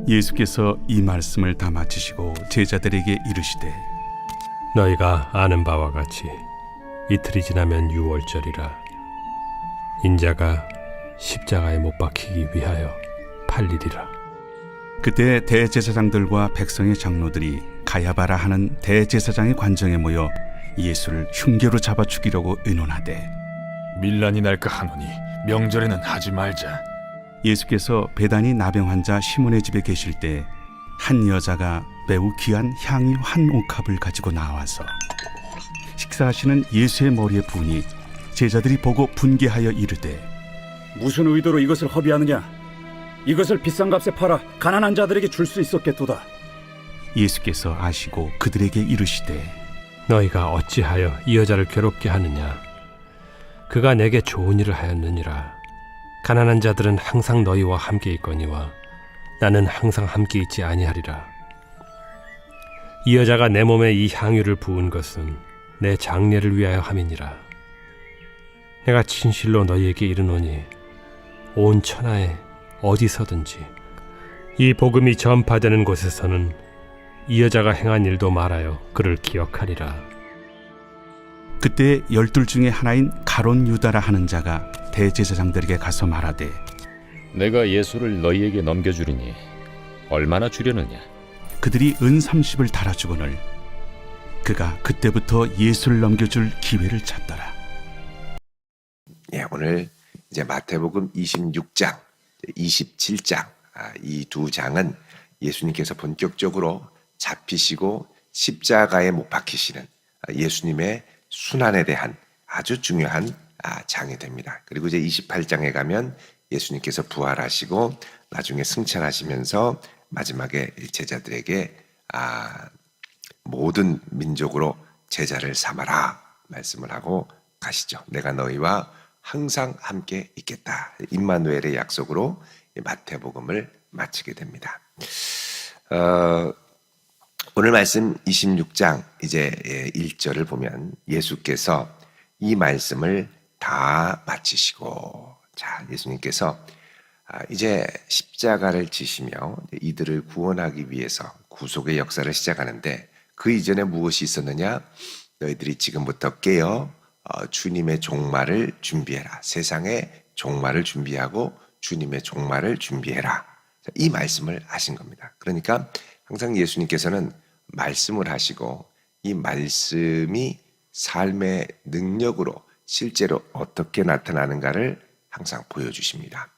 예수께서 이 말씀을 다 마치시고 제자들에게 이르시되 너희가 아는 바와 같이 이틀이 지나면 유월절이라. 인자가 십자가에 못 박히기 위하여 팔리리라. 그때 대제사장들과 백성의 장로들이 가야바라 하는 대제사장의 관정에 모여 예수를 흉계로 잡아 죽이려고 의논하되 밀란이 날까 하노니 명절에는 하지 말자. 예수께서 베다니 나병 환자 시몬의 집에 계실 때 한 여자가 매우 귀한 향유 한 옥합을 가지고 나와서 식사하시는 예수의 머리에 부으니 제자들이 보고 분개하여 이르되 무슨 의도로 이것을 허비하느냐? 이것을 비싼 값에 팔아 가난한 자들에게 줄 수 있었겠도다. 예수께서 아시고 그들에게 이르시되 너희가 어찌하여 이 여자를 괴롭게 하느냐? 그가 내게 좋은 일을 하였느니라. 가난한 자들은 항상 너희와 함께 있거니와 나는 항상 함께 있지 아니하리라. 이 여자가 내 몸에 이 향유를 부은 것은 내 장례를 위하여 함이니라. 내가 진실로 너희에게 이르노니 온 천하에 어디서든지 이 복음이 전파되는 곳에서는 이 여자가 행한 일도 말하여 그를 기억하리라. 그때 12 중에 하나인 가론 유다라 하는 자가 대제사장들에게 가서 말하되 내가 예수를 너희에게 넘겨주리니 얼마나 주려느냐? 그들이 은 30을 달아주거늘 그가 그때부터 예수를 넘겨줄 기회를 찾더라. 예, 오늘 이제 마태복음 26장, 27장 이 두 장은 예수님께서 본격적으로 잡히시고 십자가에 못 박히시는 예수님의 순환에 대한 아주 중요한 장이 됩니다. 그리고 이제 28장에 가면 예수님께서 부활하시고 나중에 승천하시면서 마지막에 제자들에게 모든 민족으로 제자를 삼아라 말씀을 하고 가시죠. 내가 너희와 항상 함께 있겠다. 임마누엘의 약속으로 마태복음을 마치게 됩니다. 오늘 말씀 26장 이제 1절을 보면 예수께서 이 말씀을 다 마치시고 자 예수님께서 이제 십자가를 지시며 이들을 구원하기 위해서 구속의 역사를 시작하는데 그 이전에 무엇이 있었느냐? 너희들이 지금부터 깨어 주님의 종말을 준비해라. 세상의 종말을 준비하고 주님의 종말을 준비해라. 이 말씀을 하신 겁니다. 그러니까 항상 예수님께서는 말씀을 하시고 이 말씀이 삶의 능력으로 실제로 어떻게 나타나는가를 항상 보여주십니다.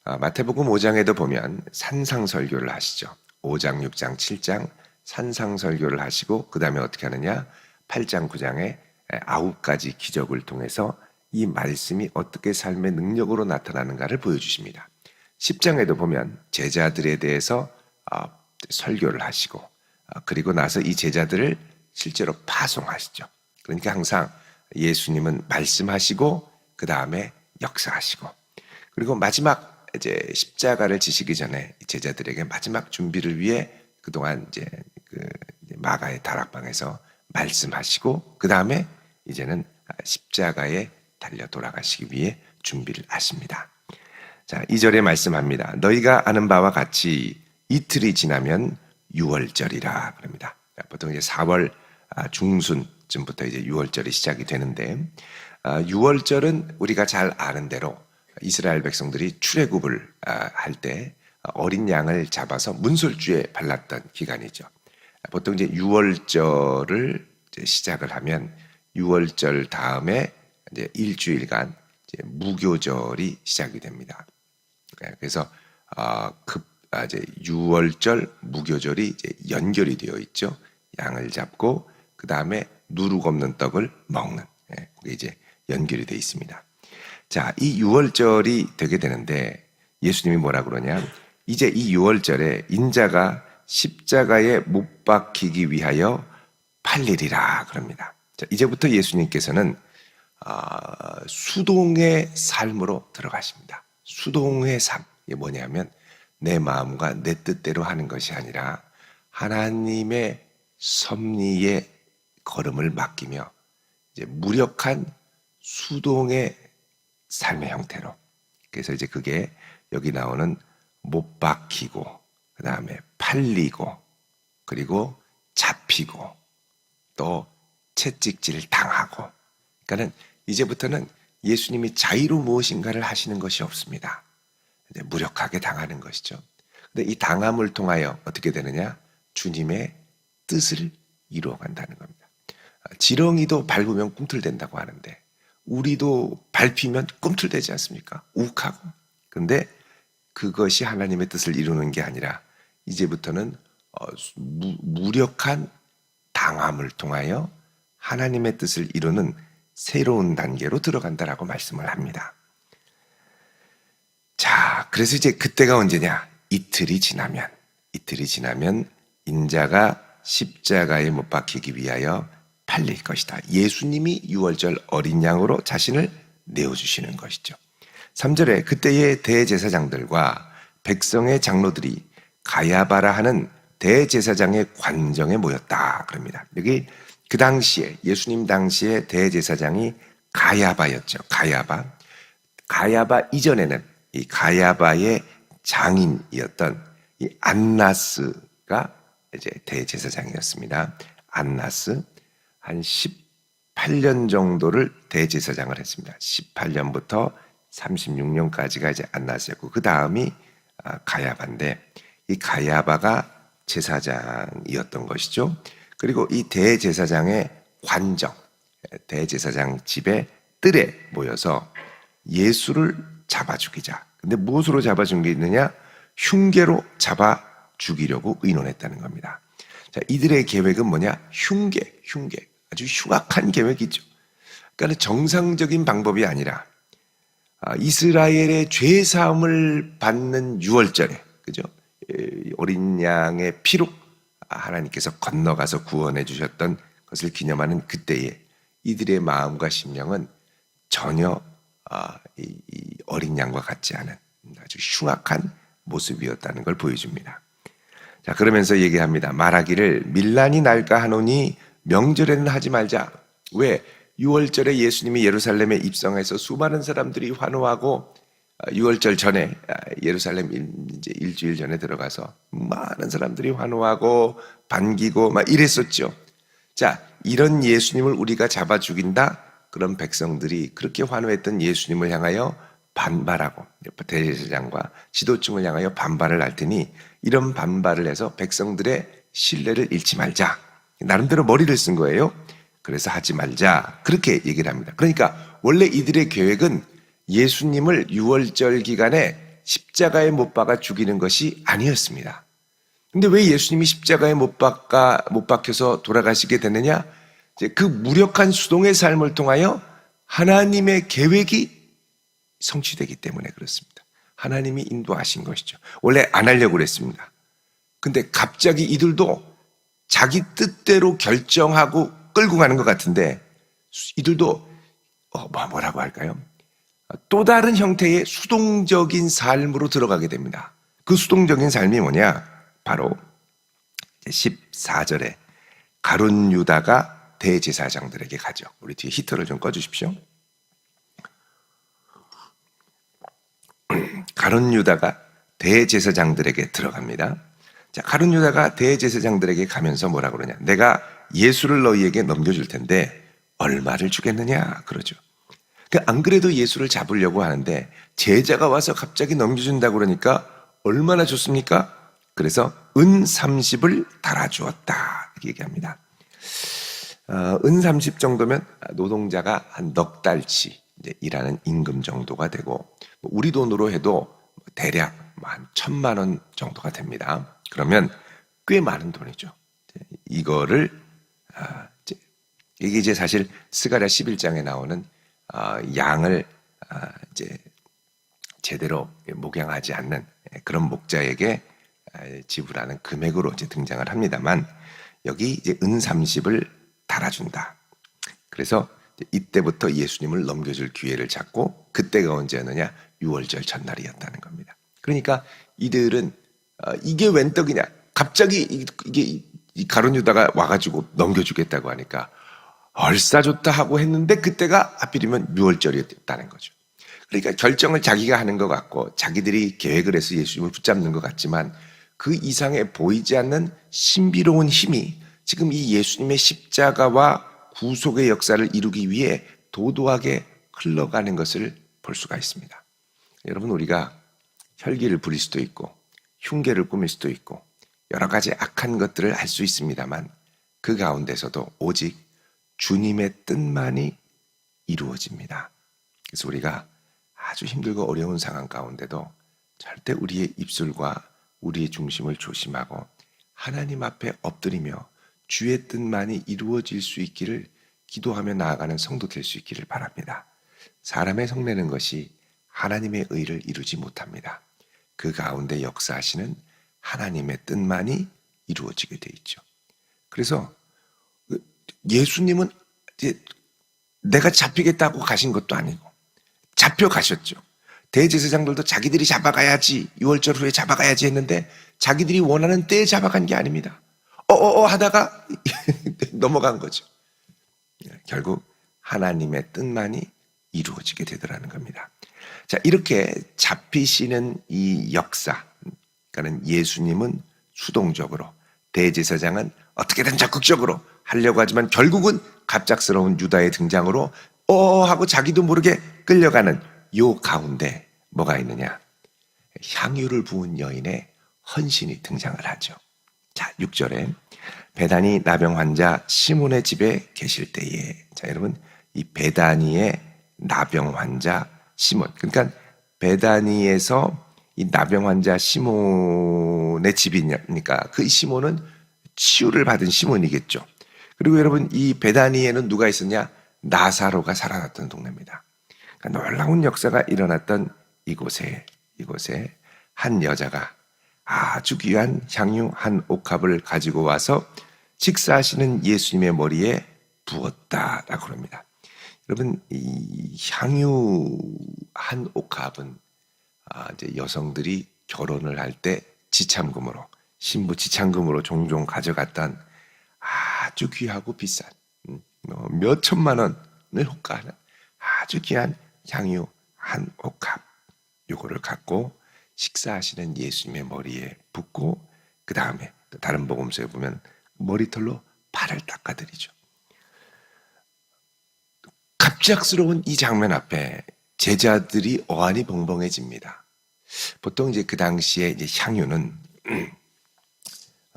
마태복음 5장에도 보면 산상설교를 하시죠. 5장, 6장, 7장 산상설교를 하시고 그 다음에 어떻게 하느냐? 8장, 9장에 9가지 기적을 통해서 이 말씀이 어떻게 삶의 능력으로 나타나는가를 보여주십니다. 10장에도 보면 제자들에 대해서 설교를 하시고 그리고 나서 이 제자들을 실제로 파송하시죠. 그러니까 항상 예수님은 말씀하시고 그 다음에 역사하시고 그리고 마지막 이제 십자가를 지시기 전에 제자들에게 마지막 준비를 위해 그동안 이제 마가의 다락방에서 말씀하시고 그 다음에 이제는 십자가에 달려 돌아가시기 위해 준비를 하십니다. 자, 2절에 말씀합니다. 너희가 아는 바와 같이 이틀이 지나면 유월절이라 그럽니다. 보통 이제 4월 중순쯤부터 이제 유월절이 시작이 되는데 유월절은 우리가 잘 아는 대로 이스라엘 백성들이 출애굽을 할 때 어린 양을 잡아서 문설주에 발랐던 기간이죠. 보통 이제 유월절을 이제 시작을 하면 유월절 다음에 이제 일주일간 이제 무교절이 시작이 됩니다. 그래서 이제 유월절 무교절이 이제 연결이 되어 있죠. 양을 잡고 그 다음에 누룩 없는 떡을 먹는 그게 이제 연결이 되어 있습니다. 자, 이 유월절이 되게 되는데 예수님이 뭐라 그러냐? 이제 이 유월절에 인자가 십자가에 못 박히기 위하여 팔리리라 그럽니다. 자, 이제부터 예수님께서는 수동의 삶으로 들어가십니다. 수동의 삶. 이게 뭐냐면 내 마음과 내 뜻대로 하는 것이 아니라 하나님의 섭리의 걸음을 맡기며 이제 무력한 수동의 삶의 형태로. 그래서 이제 그게 여기 나오는 못 박히고 그 다음에 팔리고, 그리고 잡히고, 또 채찍질 당하고. 그러니까는 이제부터는 예수님이 자의로 무엇인가를 하시는 것이 없습니다. 이제 무력하게 당하는 것이죠. 근데 이 당함을 통하여 어떻게 되느냐? 주님의 뜻을 이루어간다는 겁니다. 지렁이도 밟으면 꿈틀댄다고 하는데 우리도 밟히면 꿈틀대지 않습니까? 욱하고. 그런데 그것이 하나님의 뜻을 이루는 게 아니라 이제부터는 무력한 당함을 통하여 하나님의 뜻을 이루는 새로운 단계로 들어간다라고 말씀을 합니다. 자, 그래서 이제 그때가 언제냐? 이틀이 지나면 인자가 십자가에 못 박히기 위하여 팔릴 것이다. 예수님이 유월절 어린 양으로 자신을 내어주시는 것이죠. 3절에 그때의 대제사장들과 백성의 장로들이 가야바라 하는 대제사장의 관정에 모였다 그럽니다. 여기 그 당시에 예수님 당시에 대제사장이 가야바였죠. 가야바 이전에는 이 가야바의 장인이었던 이 안나스가 이제 대제사장이었습니다. 안나스 한 18년 정도를 대제사장을 했습니다. 18년부터 36년까지가 이제 안나스였고 그 다음이 가야바인데 이 가야바가 제사장이었던 것이죠. 그리고 이 대제사장의 관정, 대제사장 집의 뜰에 모여서 예수를 잡아 죽이자. 근데 무엇으로 잡아 죽이느냐? 흉계로 잡아 죽이려고 의논했다는 겁니다. 자, 이들의 계획은 뭐냐? 흉계. 아주 흉악한 계획이죠. 그러니까 정상적인 방법이 아니라 이스라엘의 죄 사함을 받는 유월절에, 그죠? 어린 양의 피로 하나님께서 건너가서 구원해 주셨던 것을 기념하는 그때에 이들의 마음과 심령은 전혀 이 어린 양과 같지 않은 아주 흉악한 모습이었다는 걸 보여줍니다. 자, 그러면서 얘기합니다. 말하기를 밀란이 날까 하노니 명절에는 하지 말자. 왜? 6월절에 예수님이 예루살렘에 입성해서 수많은 사람들이 환호하고 6월절 전에 예루살렘 이제 일주일 전에 들어가서 많은 사람들이 환호하고 반기고 막 이랬었죠. 자, 이런 예수님을 우리가 잡아 죽인다. 그런 백성들이 그렇게 환호했던 예수님을 향하여 반발하고 대제사장과 지도층을 향하여 반발을 할 테니 이런 반발을 해서 백성들의 신뢰를 잃지 말자. 나름대로 머리를 쓴 거예요. 그래서 하지 말자. 그렇게 얘기를 합니다. 그러니까 원래 이들의 계획은 예수님을 6월절 기간에 십자가에 못 박아 죽이는 것이 아니었습니다. 근데 왜 예수님이 십자가에 못 박혀서 돌아가시게 되느냐? 그 무력한 수동의 삶을 통하여 하나님의 계획이 성취되기 때문에 그렇습니다. 하나님이 인도하신 것이죠. 원래 안 하려고 그랬습니다. 근데 갑자기 이들도 자기 뜻대로 결정하고 끌고 가는 것 같은데 이들도 뭐라고 할까요? 또 다른 형태의 수동적인 삶으로 들어가게 됩니다. 그 수동적인 삶이 뭐냐? 바로 14절에 가룟 유다가 대제사장들에게 가죠. 우리 뒤에 히터를 좀 꺼주십시오. 가룟 유다가 대제사장들에게 들어갑니다. 자, 가룟 유다가 대제사장들에게 가면서 뭐라 그러냐? 내가 예수를 너희에게 넘겨줄 텐데 얼마를 주겠느냐? 그러죠. 안 그래도 예수를 잡으려고 하는데 제자가 와서 갑자기 넘겨준다고 그러니까 얼마나 좋습니까? 그래서 은 30을 달아주었다 이렇게 얘기합니다. 은 30 정도면 노동자가 한 넉 달치 이제 일하는 임금 정도가 되고 우리 돈으로 해도 대략 한 1,000만 원 정도가 됩니다. 그러면 꽤 많은 돈이죠. 이거를 이게 이제 사실 스가랴 11장에 나오는 양을 이제 제대로 목양하지 않는 그런 목자에게 지불하는 금액으로 이제 등장을 합니다만 여기 이제 은 30을 달아준다. 그래서 이때부터 예수님을 넘겨줄 기회를 잡고 그때가 언제였느냐? 6월절 전날이었다는 겁니다. 그러니까 이들은 이게 웬 떡이냐? 갑자기 이게 가룟 유다가 와가지고 넘겨주겠다고 하니까 얼싸 좋다 하고 했는데 그때가 하필이면 6월절이었다는 거죠. 그러니까 결정을 자기가 하는 것 같고 자기들이 계획을 해서 예수님을 붙잡는 것 같지만 그 이상에 보이지 않는 신비로운 힘이 지금 이 예수님의 십자가와 구속의 역사를 이루기 위해 도도하게 흘러가는 것을 볼 수가 있습니다. 여러분, 우리가 혈기를 부릴 수도 있고 흉계를 꾸밀 수도 있고 여러 가지 악한 것들을 할 수 있습니다만 그 가운데서도 오직 주님의 뜻만이 이루어집니다. 그래서 우리가 아주 힘들고 어려운 상황 가운데도 절대 우리의 입술과 우리의 중심을 조심하고 하나님 앞에 엎드리며 주의 뜻만이 이루어질 수 있기를 기도하며 나아가는 성도 될 수 있기를 바랍니다. 사람의 성내는 것이 하나님의 의를 이루지 못합니다. 그 가운데 역사하시는 하나님의 뜻만이 이루어지게 돼 있죠. 그래서 예수님은 이제 내가 잡히겠다고 가신 것도 아니고 잡혀가셨죠. 대제사장들도 자기들이 잡아가야지, 6월절 후에 잡아가야지 했는데 자기들이 원하는 때에 잡아간 게 아닙니다. 하다가 넘어간 거죠. 결국 하나님의 뜻만이 이루어지게 되더라는 겁니다. 자, 이렇게 잡히시는 이 역사, 그러니까 예수님은 수동적으로, 대제사장은 어떻게든 적극적으로 하려고 하지만 결국은 갑작스러운 유다의 등장으로 하고 자기도 모르게 끌려가는 요 가운데 뭐가 있느냐? 향유를 부은 여인의 헌신이 등장을 하죠. 자, 6절에 베다니 나병 환자 시몬의 집에 계실 때에, 자, 여러분, 이 베다니의 나병 환자 시몬, 그러니까 베다니에서 이 나병 환자 시몬의 집이니까 그 시몬은 치유를 받은 시몬이겠죠. 그리고 여러분, 이 베다니에는 누가 있었냐? 나사로가 살아났던 동네입니다. 그러니까 놀라운 역사가 일어났던 이곳에 한 여자가 아주 귀한 향유 한 옥합을 가지고 와서 식사하시는 예수님의 머리에 부었다라고 합니다. 여러분, 이 향유 한 옥합은 이제 여성들이 결혼을 할 때 지참금으로, 신부 지참금으로 종종 가져갔던 아주 귀하고 비싼 몇 천만 원을 호가하는 아주 귀한 향유 한 옥합, 요거를 갖고 식사하시는 예수님의 머리에 붓고 그 다음에 다른 복음서에 보면 머리털로 발을 닦아드리죠. 갑작스러운 이 장면 앞에 제자들이 어안이 벙벙해집니다. 보통 이제 그 당시에 이제 향유는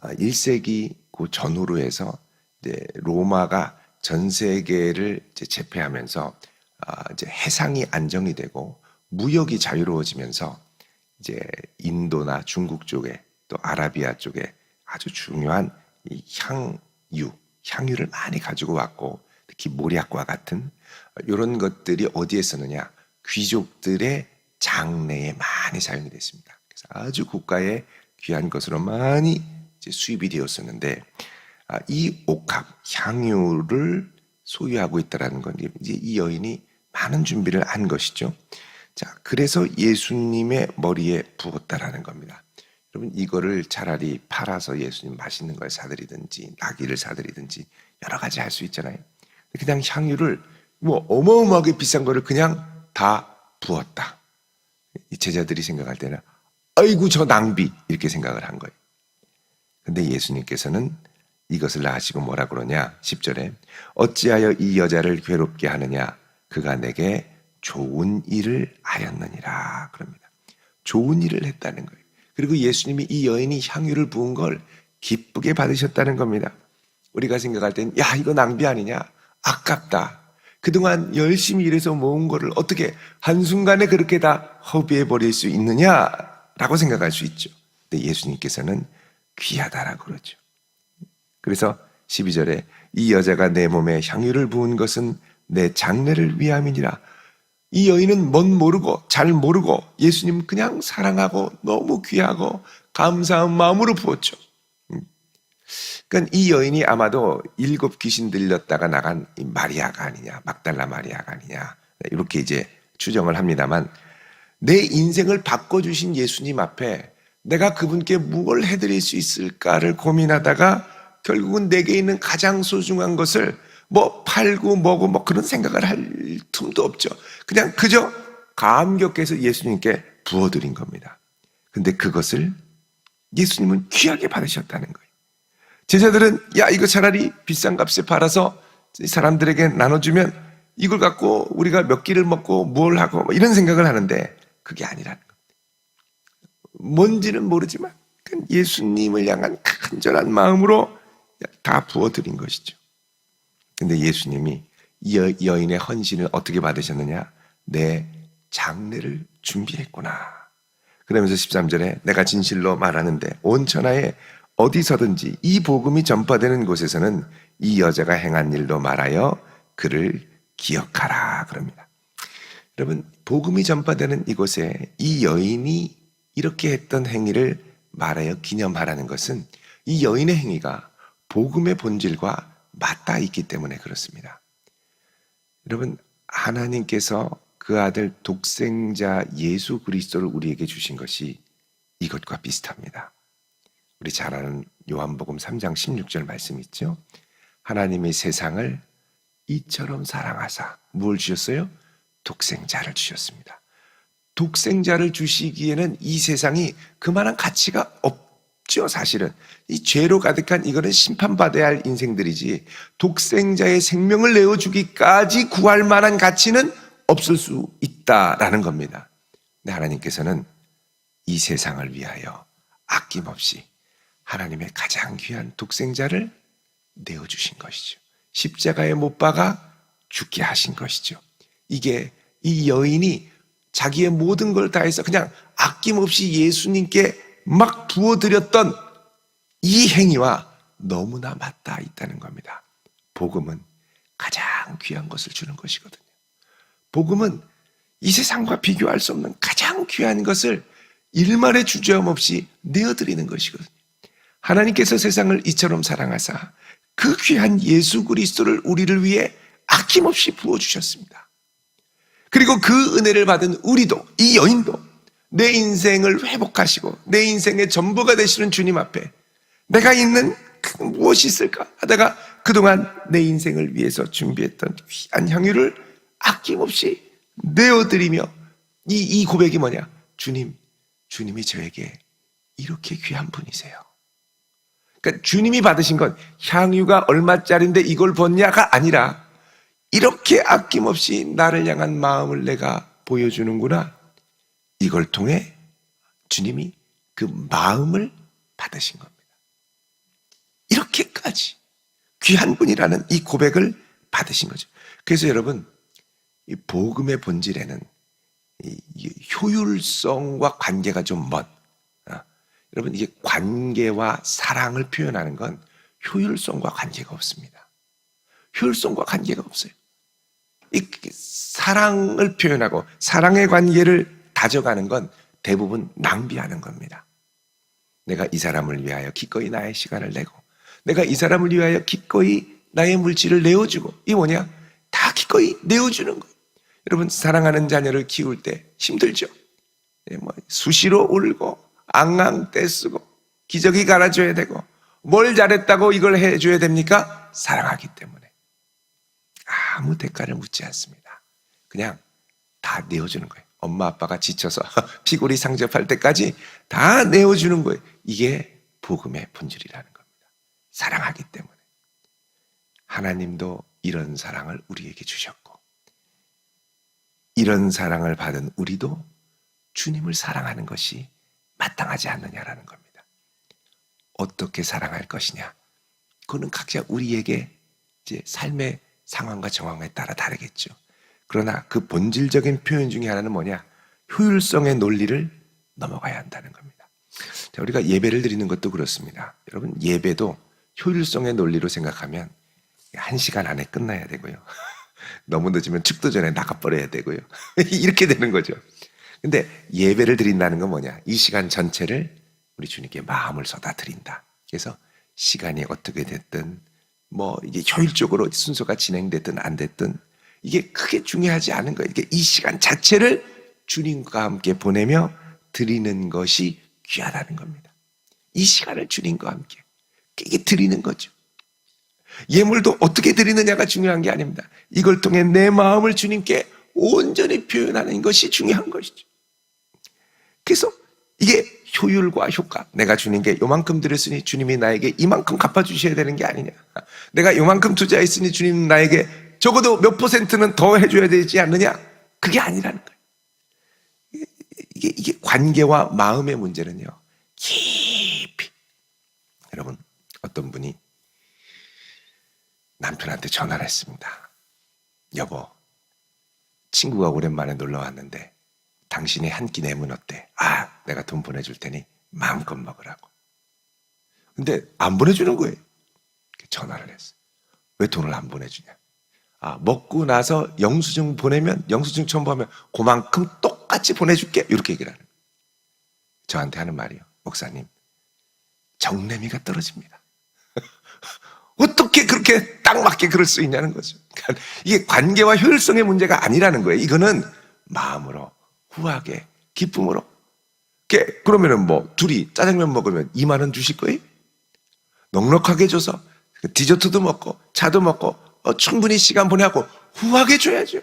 1세기 그 전후로 해서 이제 로마가 전 세계를 이제 제패하면서 이제 해상이 안정이 되고 무역이 자유로워지면서 이제 인도나 중국 쪽에 또 아라비아 쪽에 아주 중요한 이 향유를 많이 가지고 왔고, 특히 모략과 같은 이런 것들이 어디에 쓰느냐? 귀족들의 장례에 많이 사용이 됐습니다. 그래서 아주 고가의 귀한 것으로 많이 이제 수입이 되었었는데, 이 옥합 향유를 소유하고 있다라는 건 이제 이 여인이 많은 준비를 한 것이죠. 자, 그래서 예수님의 머리에 부었다라는 겁니다. 여러분, 이거를 차라리 팔아서 예수님 맛있는 걸 사드리든지 나귀를 사드리든지 여러 가지 할 수 있잖아요. 그냥 향유를 뭐 어마어마하게 비싼 거를 그냥 다 부었다. 이 제자들이 생각할 때는 아이고 저 낭비, 이렇게 생각을 한 거예요. 근데 예수님께서는 이것을 아시고 뭐라 그러냐? 10절에 어찌하여 이 여자를 괴롭게 하느냐? 그가 내게 좋은 일을 하였느니라 그럽니다. 좋은 일을 했다는 거예요. 그리고 예수님이 이 여인이 향유를 부은 걸 기쁘게 받으셨다는 겁니다. 우리가 생각할 땐 야, 이거 낭비 아니냐? 아깝다. 그동안 열심히 일해서 모은 거를 어떻게 한순간에 그렇게 다 허비해 버릴 수 있느냐라고 생각할 수 있죠. 근데 예수님께서는 귀하다라고 그러죠. 그래서 12절에 이 여자가 내 몸에 향유를 부은 것은 내 장례를 위함이니라. 이 여인은 모르고 잘 모르고 예수님 그냥 사랑하고 너무 귀하고 감사한 마음으로 부었죠. 그러니까 이 여인이 아마도 7 귀신 들렸다가 나간 이 마리아가 아니냐, 막달라 마리아가 아니냐, 이렇게 이제 추정을 합니다만, 내 인생을 바꿔주신 예수님 앞에 내가 그분께 뭘 해드릴 수 있을까를 고민하다가 결국은 내게 있는 가장 소중한 것을 뭐 팔고 뭐고 뭐 그런 생각을 할 틈도 없죠. 그냥 그저 감격해서 예수님께 부어드린 겁니다. 근데 그것을 예수님은 귀하게 받으셨다는 거예요. 제자들은 야 이거 차라리 비싼 값에 팔아서 사람들에게 나눠주면 이걸 갖고 우리가 몇 끼를 먹고 뭘 하고 뭐 이런 생각을 하는데 그게 아니라는 겁니다. 뭔지는 모르지만 예수님을 향한 간절한 마음으로 다 부어드린 것이죠. 근데 예수님이 이 여인의 헌신을 어떻게 받으셨느냐? 내 장례를 준비했구나. 그러면서 13절에 내가 진실로 말하는데 온 천하에 어디서든지 이 복음이 전파되는 곳에서는 이 여자가 행한 일로 말하여 그를 기억하라 그럽니다. 여러분, 복음이 전파되는 이곳에 이 여인이 이렇게 했던 행위를 말하여 기념하라는 것은 이 여인의 행위가 복음의 본질과 맞닿아 있기 때문에 그렇습니다. 여러분, 하나님께서 그 아들 독생자 예수 그리스도를 우리에게 주신 것이 이것과 비슷합니다. 우리 잘 아는 요한복음 3장 16절 말씀 있죠? 하나님이 세상을 이처럼 사랑하사 뭘 주셨어요? 독생자를 주셨습니다. 독생자를 주시기에는 이 세상이 그만한 가치가 없죠. 사실은 이 죄로 가득한 이거는 심판받아야 할 인생들이지 독생자의 생명을 내어주기까지 구할 만한 가치는 없을 수 있다라는 겁니다. 근데 하나님께서는 이 세상을 위하여 아낌없이 하나님의 가장 귀한 독생자를 내어주신 것이죠. 십자가에 못 박아 죽게 하신 것이죠. 이게 이 여인이 자기의 모든 걸 다해서 그냥 아낌없이 예수님께 막 부어드렸던 이 행위와 너무나 맞닿아 있다는 겁니다. 복음은 가장 귀한 것을 주는 것이거든요. 복음은 이 세상과 비교할 수 없는 가장 귀한 것을 일말의 주저함 없이 내어드리는 것이거든요. 하나님께서 세상을 이처럼 사랑하사 그 귀한 예수 그리스도를 우리를 위해 아낌없이 부어주셨습니다. 그리고 그 은혜를 받은 우리도, 이 여인도 내 인생을 회복하시고 내 인생의 전부가 되시는 주님 앞에 내가 있는 무엇이 있을까 하다가 그동안 내 인생을 위해서 준비했던 귀한 향유를 아낌없이 내어드리며 이 고백이 뭐냐? 주님이 저에게 이렇게 귀한 분이세요. 그러니까 주님이 받으신 건 향유가 얼마짜린데 이걸 벗냐가 아니라 이렇게 아낌없이 나를 향한 마음을 내가 보여주는구나. 이걸 통해 주님이 그 마음을 받으신 겁니다. 이렇게까지 귀한 분이라는 이 고백을 받으신 거죠. 그래서 여러분, 이 복음의 본질에는 이 효율성과 관계가 좀 여러분, 이게 관계와 사랑을 표현하는 건 효율성과 관계가 없습니다. 효율성과 관계가 없어요. 이 사랑을 표현하고 사랑의 관계를 다져가는 건 대부분 낭비하는 겁니다. 내가 이 사람을 위하여 기꺼이 나의 시간을 내고 내가 이 사람을 위하여 기꺼이 나의 물질을 내어주고 이게 뭐냐? 다 기꺼이 내어주는 거예요. 여러분, 사랑하는 자녀를 키울 때 힘들죠? 수시로 울고 앙앙 떼쓰고 기저귀 갈아줘야 되고 뭘 잘했다고 이걸 해줘야 됩니까? 사랑하기 때문에 아무 대가를 묻지 않습니다. 그냥 다 내어주는 거예요. 엄마 아빠가 지쳐서 피골이 상접할 때까지 다 내어주는 거예요. 이게 복음의 본질이라는 겁니다. 사랑하기 때문에. 하나님도 이런 사랑을 우리에게 주셨고 이런 사랑을 받은 우리도 주님을 사랑하는 것이 마땅하지 않느냐라는 겁니다. 어떻게 사랑할 것이냐? 그거는 각자 우리에게 이제 삶의 상황과 정황에 따라 다르겠죠. 그러나 그 본질적인 표현 중에 하나는 뭐냐? 효율성의 논리를 넘어가야 한다는 겁니다. 자, 우리가 예배를 드리는 것도 그렇습니다. 여러분, 예배도 효율성의 논리로 생각하면 1시간 안에 끝나야 되고요. 너무 늦으면 축도 전에 나가버려야 되고요. 이렇게 되는 거죠. 근데 예배를 드린다는 건 뭐냐? 이 시간 전체를 우리 주님께 마음을 쏟아 드린다. 그래서 시간이 어떻게 됐든 이게 효율적으로 순서가 진행됐든 안 됐든 이게 크게 중요하지 않은 거예요. 이게 이 시간 자체를 주님과 함께 보내며 드리는 것이 귀하다는 겁니다. 이 시간을 주님과 함께 이게 드리는 거죠. 예물도 어떻게 드리느냐가 중요한 게 아닙니다. 이걸 통해 내 마음을 주님께 온전히 표현하는 것이 중요한 것이죠. 그래서 이게 효율과 효과. 내가 주님께 요만큼 드렸으니 주님이 나에게 이만큼 갚아주셔야 되는 게 아니냐. 내가 요만큼 투자했으니 주님 나에게 적어도 몇 %는 더 해줘야 되지 않느냐. 그게 아니라는 거예요. 이게 관계와 마음의 문제는요, 깊이. 여러분, 어떤 분이 남편한테 전화를 했습니다. 여보, 친구가 오랜만에 놀러 왔는데 당신이 한 끼 내면 어때? 내가 돈 보내줄 테니 마음껏 먹으라고. 근데 안 보내주는 거예요. 전화를 했어요. 왜 돈을 안 보내주냐? 먹고 나서 영수증 보내면, 영수증 첨부하면 그만큼 똑같이 보내줄게. 이렇게 얘기를 하는 거예요. 저한테 하는 말이요. 목사님, 정내미가 떨어집니다. 어떻게 그렇게 딱 맞게 그럴 수 있냐는 거죠. 그러니까 이게 관계와 효율성의 문제가 아니라는 거예요. 이거는 마음으로, 후하게, 기쁨으로. 그러면은 둘이 짜장면 먹으면 2만 원 주실 거예요? 넉넉하게 줘서 디저트도 먹고 차도 먹고 충분히 시간 보내고 후하게 줘야죠.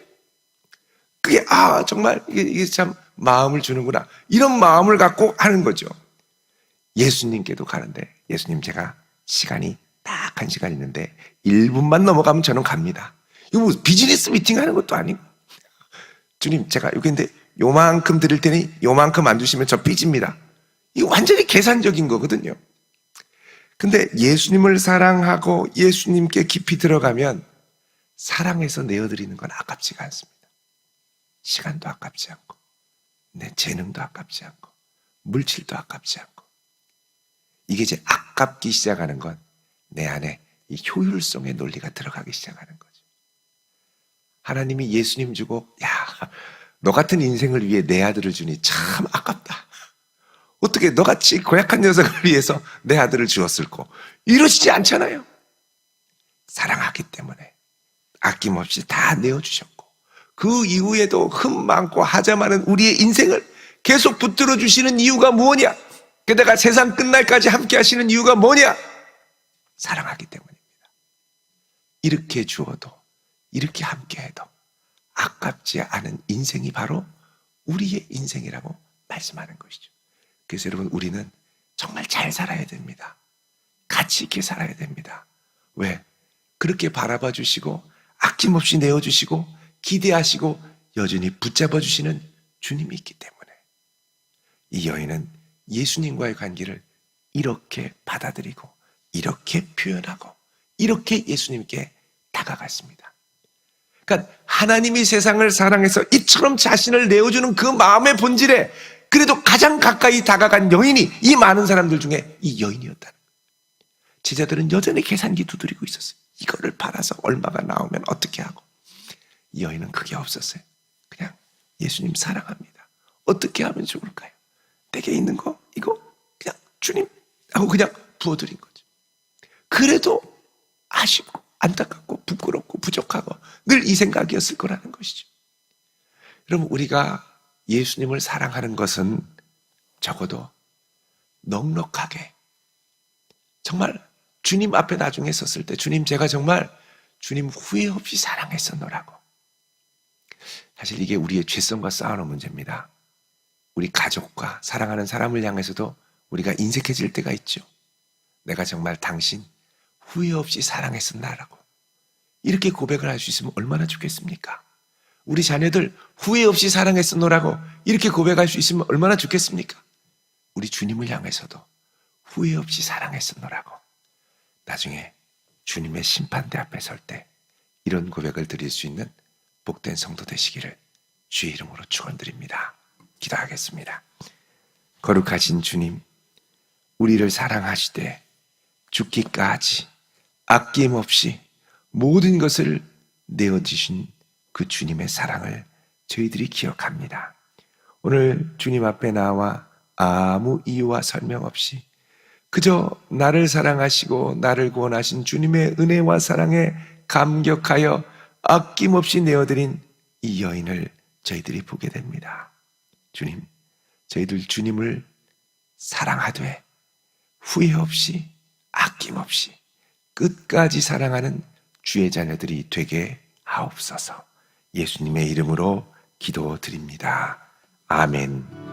그게 정말 이게 참 마음을 주는구나. 이런 마음을 갖고 하는 거죠. 예수님께도 가는데, 예수님, 제가 시간이 딱 1시간 있는데 1분만 넘어가면 저는 갑니다. 이거 뭐 비즈니스 미팅 하는 것도 아니고, 주님, 제가 여기인데 요만큼 드릴 테니 요만큼 안 주시면 저 삐집니다. 이거 완전히 계산적인 거거든요. 근데 예수님을 사랑하고 예수님께 깊이 들어가면 사랑해서 내어드리는 건 아깝지가 않습니다. 시간도 아깝지 않고, 내 재능도 아깝지 않고, 물질도 아깝지 않고. 이게 이제 아깝기 시작하는 건 내 안에 이 효율성의 논리가 들어가기 시작하는 거죠. 하나님이 예수님 주고, 너 같은 인생을 위해 내 아들을 주니 참 아깝다. 어떻게 너같이 고약한 녀석을 위해서 내 아들을 주었을꼬. 이러시지 않잖아요. 사랑하기 때문에 아낌없이 다 내어주셨고, 그 이후에도 흠 많고 하자 많은 우리의 인생을 계속 붙들어 주시는 이유가 뭐냐? 게다가 세상 끝날까지 함께 하시는 이유가 뭐냐? 사랑하기 때문입니다. 이렇게 주어도, 이렇게 함께해도 아깝지 않은 인생이 바로 우리의 인생이라고 말씀하는 것이죠. 그래서 여러분, 우리는 정말 잘 살아야 됩니다. 가치 있게 살아야 됩니다. 왜? 그렇게 바라봐 주시고 아낌없이 내어주시고 기대하시고 여전히 붙잡아 주시는 주님이 있기 때문에 이 여인은 예수님과의 관계를 이렇게 받아들이고 이렇게 표현하고 이렇게 예수님께 다가갔습니다. 그러니까 하나님이 세상을 사랑해서 이처럼 자신을 내어주는 그 마음의 본질에 그래도 가장 가까이 다가간 여인이 이 많은 사람들 중에 이 여인이었다는 거예요. 제자들은 여전히 계산기 두드리고 있었어요. 이거를 팔아서 얼마가 나오면 어떻게 하고. 이 여인은 그게 없었어요. 그냥 예수님 사랑합니다. 어떻게 하면 좋을까요? 내게 있는 거 이거 그냥 주님 하고 그냥 부어드린 거죠. 그래도 아쉽고 안타깝고 부끄럽고 부족하고 늘 이 생각이었을 거라는 것이죠. 여러분, 우리가 예수님을 사랑하는 것은 적어도 넉넉하게, 정말 주님 앞에 나중에 섰을 때 주님, 제가 정말 주님 후회 없이 사랑했었노라고. 사실 이게 우리의 죄성과 싸우는 문제입니다. 우리 가족과 사랑하는 사람을 향해서도 우리가 인색해질 때가 있죠. 내가 정말 당신 후회 없이 사랑했었나라고. 이렇게 고백을 할 수 있으면 얼마나 좋겠습니까? 우리 자녀들 후회 없이 사랑했었노라고 이렇게 고백할 수 있으면 얼마나 좋겠습니까? 우리 주님을 향해서도 후회 없이 사랑했었노라고. 나중에 주님의 심판대 앞에 설 때 이런 고백을 드릴 수 있는 복된 성도 되시기를 주의 이름으로 축원드립니다. 기도하겠습니다. 거룩하신 주님, 우리를 사랑하시되 죽기까지 아낌없이 모든 것을 내어주신 그 주님의 사랑을 저희들이 기억합니다. 오늘 주님 앞에 나와 아무 이유와 설명 없이 그저 나를 사랑하시고 나를 구원하신 주님의 은혜와 사랑에 감격하여 아낌없이 내어드린 이 여인을 저희들이 보게 됩니다. 주님, 저희들 주님을 사랑하되 후회 없이 아낌없이 끝까지 사랑하는 주의 자녀들이 되게 하옵소서. 예수님의 이름으로 기도드립니다. 아멘.